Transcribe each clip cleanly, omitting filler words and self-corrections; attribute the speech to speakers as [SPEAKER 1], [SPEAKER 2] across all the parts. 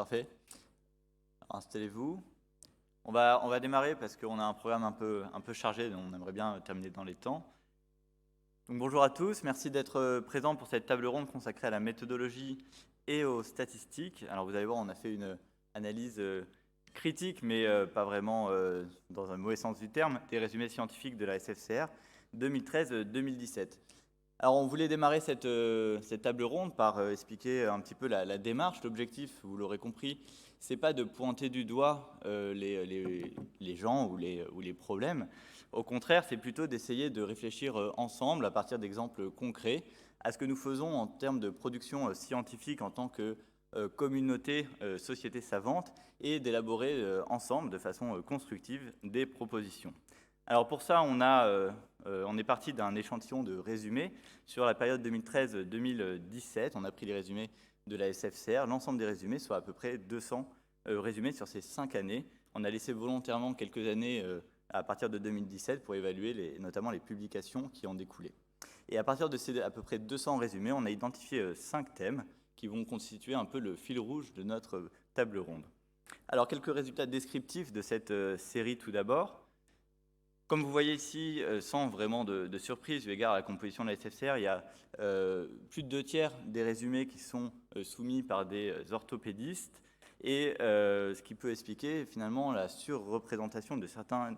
[SPEAKER 1] parfait. Alors, installez-vous. On va démarrer parce qu'on a un programme un peu chargé, donc on aimerait bien terminer dans les temps. Donc, bonjour à tous, merci d'être présents pour cette table ronde consacrée à la méthodologie et aux statistiques. Alors vous allez voir, on a fait une analyse critique, mais pas vraiment dans un mauvais sens du terme, des résumés scientifiques de la SFCR 2013-2017. Alors on voulait démarrer cette table ronde par expliquer un petit peu la démarche. L'objectif, vous l'aurez compris, c'est pas de pointer du doigt les gens ou les problèmes. Au contraire, c'est plutôt d'essayer de réfléchir ensemble, à partir d'exemples concrets, à ce que nous faisons en termes de production scientifique en tant que communauté, société savante, et d'élaborer ensemble, de façon constructive, des propositions. Alors pour ça, on est parti d'un échantillon de résumés sur la période 2013-2017. On a pris les résumés de la SFCR, l'ensemble des résumés, soit à peu près 200 résumés sur ces 5 années. On a laissé volontairement quelques années à partir de 2017 pour évaluer notamment les publications qui en découlaient. Et à partir de ces à peu près 200 résumés, on a identifié 5 thèmes qui vont constituer un peu le fil rouge de notre table ronde. Alors quelques résultats descriptifs de cette série tout d'abord. Comme vous voyez ici, sans vraiment de surprise, eu égard à la composition de la SFCR, il y a plus de 2/3 des résumés qui sont soumis par des orthopédistes, et ce qui peut expliquer finalement la surreprésentation de certains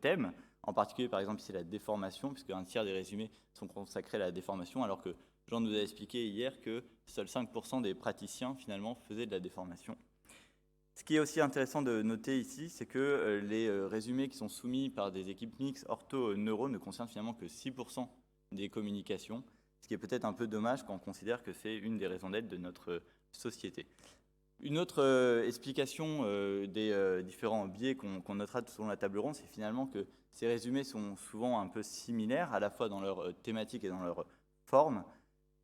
[SPEAKER 1] thèmes, en particulier par exemple ici la déformation, puisque un tiers des résumés sont consacrés à la déformation, alors que Jean nous a expliqué hier que seuls 5% des praticiens finalement faisaient de la déformation. Ce qui est aussi intéressant de noter ici, c'est que les résumés qui sont soumis par des équipes mixtes ortho-neuro ne concernent finalement que 6% des communications, ce qui est peut-être un peu dommage quand on considère que c'est une des raisons d'être de notre société. Une autre explication des différents biais qu'on notera tout au long de la table ronde, c'est finalement que ces résumés sont souvent un peu similaires, à la fois dans leur thématique et dans leur forme.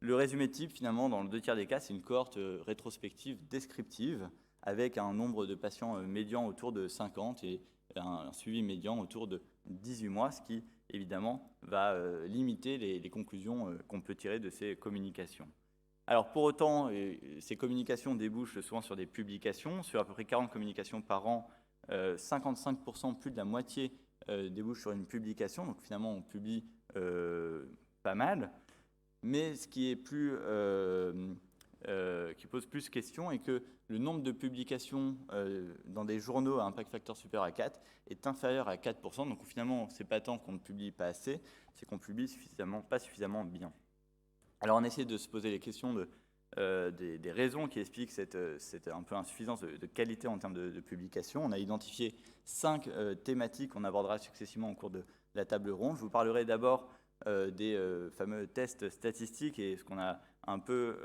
[SPEAKER 1] Le résumé type, finalement, dans le 2/3 des cas, c'est une cohorte rétrospective descriptive, avec un nombre de patients médian autour de 50 et un suivi médian autour de 18 mois, ce qui, évidemment, va limiter les conclusions qu'on peut tirer de ces communications. Alors, pour autant, ces communications débouchent souvent sur des publications. Sur à peu près 40 communications par an, 55%, plus de la moitié, débouchent sur une publication. Donc, finalement, on publie pas mal. Mais ce qui est qui pose plus de questions est que le nombre de publications dans des journaux à impact factor supérieur à 4 est inférieur à 4%. Donc finalement, ce n'est pas tant qu'on ne publie pas assez, c'est qu'on publie pas suffisamment bien. Alors on essaie de se poser les questions des raisons qui expliquent cette un peu insuffisance de qualité en termes de publication. On a identifié 5 thématiques qu'on abordera successivement au cours de la table ronde. Je vous parlerai d'abord des fameux tests statistiques et ce qu'on a un peu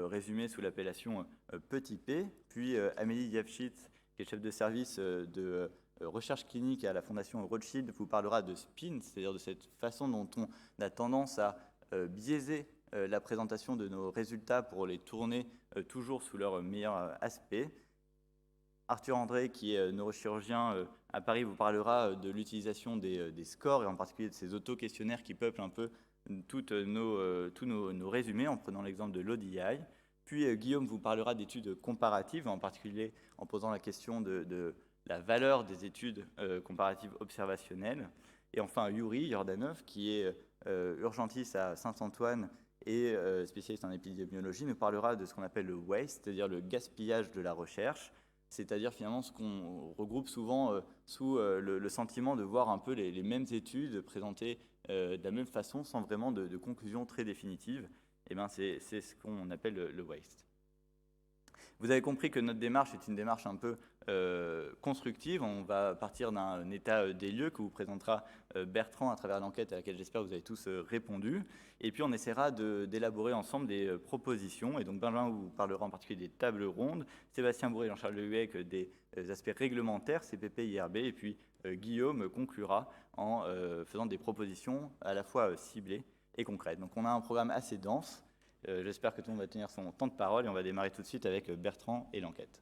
[SPEAKER 1] résumé sous l'appellation petit p, puis Amélie Yavchitz, qui est chef de service de recherche clinique à la Fondation Rothschild, vous parlera de spin, c'est-à-dire de cette façon dont on a tendance à biaiser la présentation de nos résultats pour les tourner toujours sous leur meilleur aspect. Arthur André, qui est neurochirurgien à Paris, vous parlera de l'utilisation des scores, et en particulier de ces auto-questionnaires qui peuplent un peu tous nos résumés, en prenant l'exemple de l'ODI. Puis Guillaume vous parlera d'études comparatives, en particulier en posant la question de la valeur des études comparatives observationnelles. Et enfin Yuri Jordanov, qui est urgentiste à Saint-Antoine et spécialiste en épidémiologie, nous parlera de ce qu'on appelle le waste, c'est-à-dire le gaspillage de la recherche, c'est-à-dire finalement ce qu'on regroupe souvent sous le sentiment de voir un peu les mêmes études présentées de la même façon, sans vraiment de conclusion très définitive. Et bien c'est ce qu'on appelle le waste. Vous avez compris que notre démarche est une démarche un peu constructive. On va partir d'un état des lieux que vous présentera Bertrand à travers l'enquête à laquelle j'espère que vous avez tous répondu. Et puis on essaiera d'élaborer ensemble des propositions. Et donc Benjamin vous parlera en particulier des tables rondes, Sébastien Bourré et Jean-Charles Lehuec des aspects réglementaires, CPP, IRB, et puis Guillaume conclura en faisant des propositions à la fois ciblées et concrètes. Donc on a un programme assez dense. J'espère que tout le monde va tenir son temps de parole et on va démarrer tout de suite avec Bertrand et l'enquête.